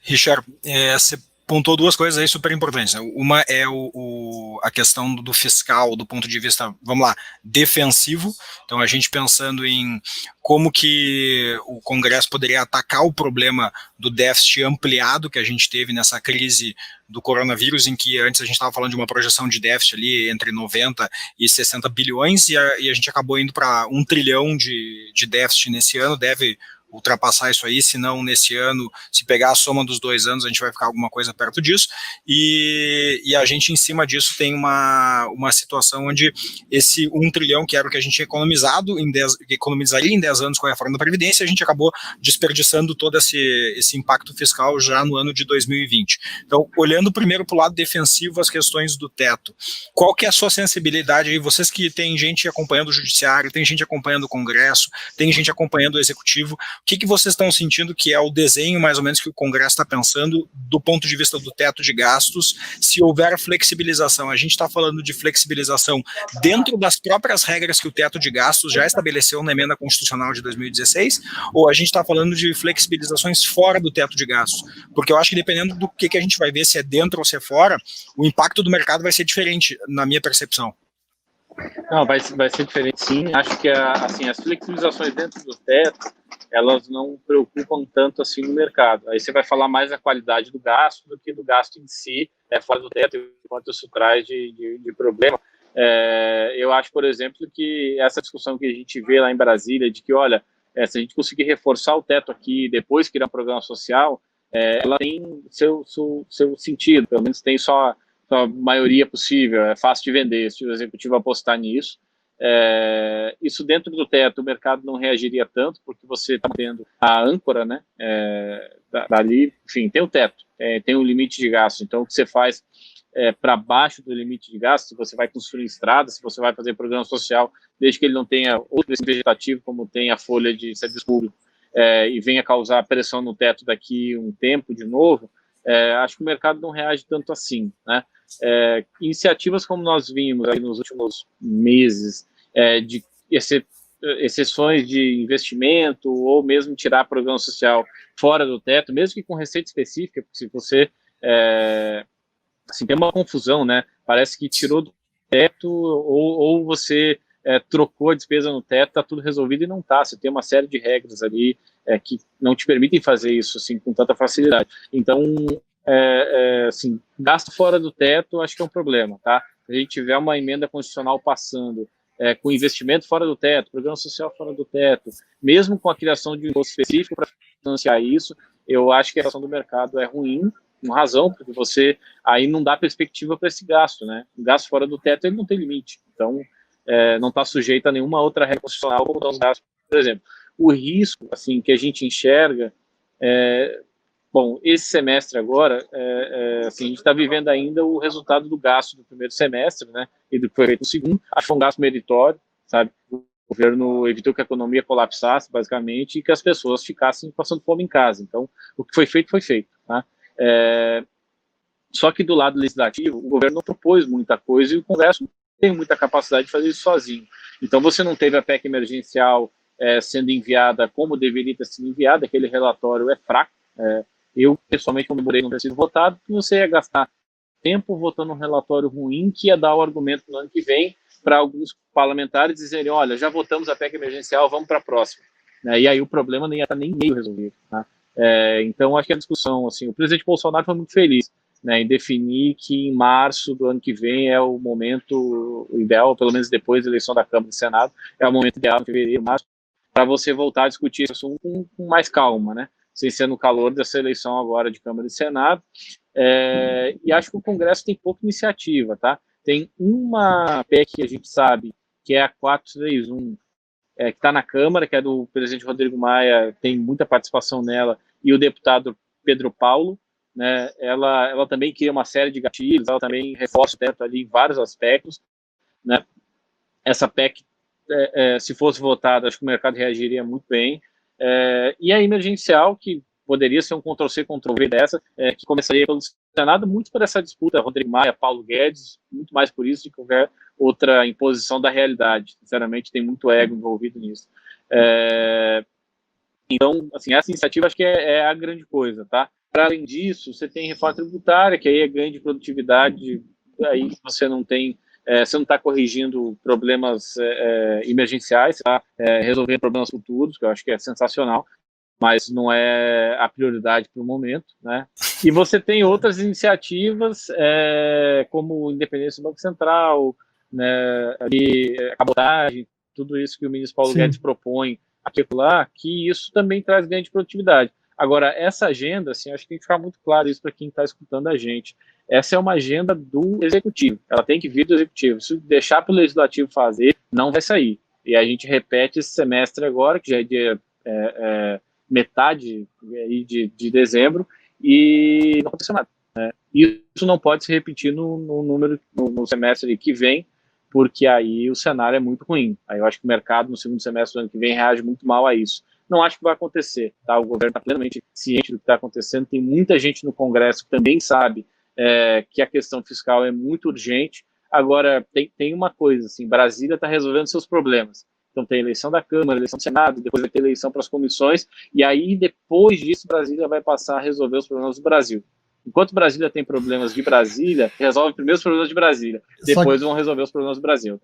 Richard, você pontuou duas coisas aí super importantes, né? Uma é a questão do fiscal, do ponto de vista, vamos lá, defensivo. Então, a gente pensando em como que o Congresso poderia atacar o problema do déficit ampliado que a gente teve nessa crise do coronavírus, em que antes a gente estava falando de uma projeção de déficit ali entre 90 e 60 bilhões, e a gente acabou indo para 1 trilhão de déficit nesse ano, deve ultrapassar isso aí, se não nesse ano, se pegar a soma dos 2 anos, a gente vai ficar alguma coisa perto disso, e a gente em cima disso tem uma situação onde esse 1 trilhão, que era o que a gente tinha economizado, economizaria em 10 anos com a reforma da Previdência, a gente acabou desperdiçando todo esse impacto fiscal já no ano de 2020. Então, olhando primeiro para o lado defensivo, as questões do teto, qual que é a sua sensibilidade aí, vocês que tem gente acompanhando o judiciário, tem gente acompanhando o Congresso, tem gente acompanhando o Executivo, o que vocês estão sentindo que é o desenho, mais ou menos, que o Congresso está pensando do ponto de vista do teto de gastos, se houver flexibilização? A gente está falando de flexibilização dentro das próprias regras que o teto de gastos já estabeleceu na emenda constitucional de 2016, ou a gente está falando de flexibilizações fora do teto de gastos? Porque eu acho que dependendo do que a gente vai ver, se é dentro ou se é fora, o impacto do mercado vai ser diferente, na minha percepção. Não, vai ser diferente, sim. Acho que assim, as flexibilizações dentro do teto, elas não preocupam tanto assim no mercado. Aí você vai falar mais da qualidade do gasto do que do gasto em si, fora do teto, quanto isso traz de problema. Eu acho, por exemplo, que essa discussão que a gente vê lá em Brasília, de que, olha, se a gente conseguir reforçar o teto aqui, depois criar um programa social, ela tem seu sentido, pelo menos tem só a maioria possível, é fácil de vender, se o executivo apostar nisso. Isso dentro do teto, o mercado não reagiria tanto, porque você está tendo a âncora, né? Dali, enfim, tem o teto, tem o limite de gasto. Então, o que você faz para baixo do limite de gasto, se você vai construir estradas, se você vai fazer programa social, desde que ele não tenha outro vegetativo, como tem a folha de serviço público, e venha causar pressão no teto daqui um tempo de novo, acho que o mercado não reage tanto assim, né? Iniciativas como nós vimos aí nos últimos meses, de exceções de investimento ou mesmo tirar programa social fora do teto, mesmo que com receita específica, porque se você assim, tem uma confusão, né? Parece que tirou do teto ou você trocou a despesa no teto, está tudo resolvido, e não está. Você tem uma série de regras ali que não te permitem fazer isso assim com tanta facilidade. Então, assim, gasto fora do teto, acho que é um problema, tá? Se a gente tiver uma emenda constitucional passando com investimento fora do teto, programa social fora do teto, mesmo com a criação de um imposto específico para financiar isso, eu acho que a ação do mercado é ruim, com razão, porque você aí não dá perspectiva para esse gasto, né? O gasto fora do teto, ele não tem limite, então não está sujeito a nenhuma outra regra constitucional como estão os gastos, por exemplo. O risco, assim, que a gente enxerga bom, esse semestre agora, assim, a gente está vivendo ainda o resultado do gasto do primeiro semestre, né, e do que foi feito no segundo. Acho que foi um gasto meritório, sabe? O governo evitou que a economia colapsasse, basicamente, e que as pessoas ficassem passando fome em casa. Então, o que foi feito, foi feito. Tá? Só que do lado legislativo, o governo não propôs muita coisa e o Congresso não tem muita capacidade de fazer isso sozinho. Então, você não teve a PEC emergencial sendo enviada como deveria ter sido enviada, aquele relatório é fraco. Eu, pessoalmente, comemorei não ter sido votado, porque você ia gastar tempo votando um relatório ruim que ia dar o argumento no ano que vem para alguns parlamentares dizerem, olha, já votamos a PEC emergencial, vamos para a próxima. E aí o problema nem ia estar nem meio resolvido. Tá? Então, acho que a discussão, assim, o presidente Bolsonaro foi muito feliz, né, em definir que em março do ano que vem é o momento ideal, pelo menos depois da eleição da Câmara e do Senado, é o momento ideal, em fevereiro, março, para você voltar a discutir esse assunto com mais calma, né? Sem ser no calor dessa eleição agora de Câmara e Senado, e acho que o Congresso tem pouca iniciativa, tá? Tem uma PEC que a gente sabe, que é a 431, que está na Câmara, que é do presidente Rodrigo Maia, tem muita participação nela, e o deputado Pedro Paulo, né? Ela também cria uma série de gatilhos, ela também reforça o teto ali em vários aspectos, né? Essa PEC, se fosse votada, acho que o mercado reagiria muito bem. E a emergencial, que poderia ser um Ctrl-C, Ctrl-V dessa, que começaria pelo Senado, muito por essa disputa, Rodrigo Maia, Paulo Guedes, muito mais por isso do que qualquer outra imposição da realidade. Sinceramente, tem muito ego envolvido nisso. Então, assim, essa iniciativa acho que é a grande coisa, tá? para além disso, você tem reforma tributária, que aí é ganho de produtividade, aí você não tem, você não está corrigindo problemas emergenciais, está resolvendo problemas futuros, que eu acho que é sensacional, mas não é a prioridade para o momento, né? E você tem outras iniciativas, como independência do Banco Central, né, cabotagem, tudo isso que o ministro Paulo Guedes propõe aqui e lá, que isso também traz ganho de produtividade. Agora, essa agenda, assim, acho que tem que ficar muito claro isso para quem está escutando a gente. Essa é uma agenda do executivo, ela tem que vir do executivo. Se deixar para o legislativo fazer, não vai sair. E a gente repete esse semestre agora, que já é dia metade aí de dezembro, e não aconteceu nada. Né? Isso não pode se repetir no semestre que vem, porque aí o cenário é muito ruim. Aí eu acho que o mercado no segundo semestre do ano que vem reage muito mal a isso. Não acho que vai acontecer, tá? O governo está plenamente ciente do que está acontecendo, tem muita gente no Congresso que também sabe que a questão fiscal é muito urgente. Agora, tem uma coisa, assim, Brasília está resolvendo seus problemas. Então tem eleição da Câmara, eleição do Senado, depois vai ter eleição para as comissões, e aí depois disso Brasília vai passar a resolver os problemas do Brasil. Enquanto Brasília tem problemas de Brasília, resolve primeiro os problemas de Brasília, depois vão resolver os problemas do Brasil.